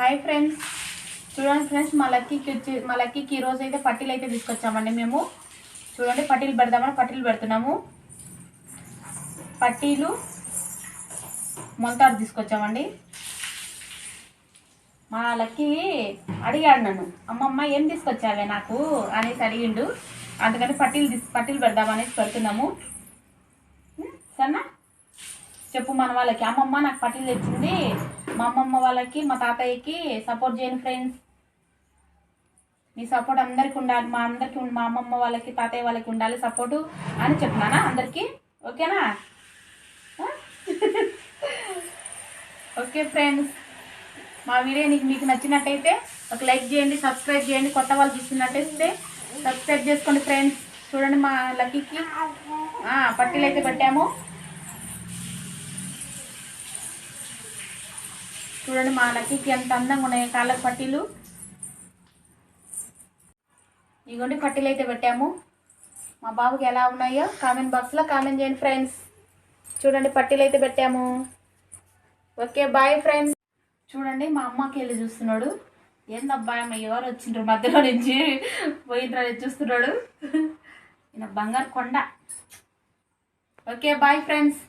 Hi friends, చూడండి friends, మా లక్కీకి ఈరోజు అయితే పట్టీలు అయితే తీసుకొచ్చామండి మేము. చూడండి, పట్టీలు పెడదామని పట్టీలు పెడుతున్నాము. పట్టీలు మొలతాడు తీసుకొచ్చామండి. మా లక్కీ అడిగాడు నన్ను, అమ్మమ్మ ఏం తీసుకొచ్చావే నాకు అనేసి అడిగిండు. అందుకని పట్టీలు పెడదామనేసి పెడుతున్నాము. సరేనా, చెప్పు మన వాళ్ళకి, అమ్మమ్మ నాకు పట్టీలు తెచ్చింది, మా అమ్మమ్మ వాళ్ళకి మా తాతయ్యకి సపోర్ట్ చేయండి ఫ్రెండ్స్. మీ సపోర్ట్ అందరికి ఉండాలి, మా అమ్మమ్మ వాళ్ళకి తాతయ్య వాళ్ళకి ఉండాలి సపోర్టు అని చెప్తున్నానా అందరికీ. ఓకేనా? ఓకే ఫ్రెండ్స్, మా వీడియో మీకు నచ్చినట్టయితే ఒక లైక్ చేయండి, సబ్స్క్రైబ్ చేయండి. కొత్త వాళ్ళు చూస్తున్నట్టయితే సబ్స్క్రైబ్ చేసుకోండి ఫ్రెండ్స్. చూడండి, మా లక్కీకి పట్టీలు అయితే పెట్టాము. చూడండి, మా లక్కీకి ఎంత అందంగా ఉన్నాయి కాళ్ళకి పట్టీలు. ఇగోండి, పట్టీలు అయితే పెట్టాము. మా బాబుకి ఎలా ఉన్నాయో కామెంట్ బాక్స్లో కామెంట్ చేయండి ఫ్రెండ్స్. చూడండి, పట్టీలు అయితే పెట్టాము. Okay, bye friends. చూడండి, మా అమ్మకి వెళ్ళి చూస్తున్నాడు. ఏందబ్బాయి అమ్మ ఎవరు వచ్చిండ్రు మధ్యలో నుంచి పోయిండ్రు చూస్తున్నాడు. ఈయన బంగారు కొండ. Okay, bye friends.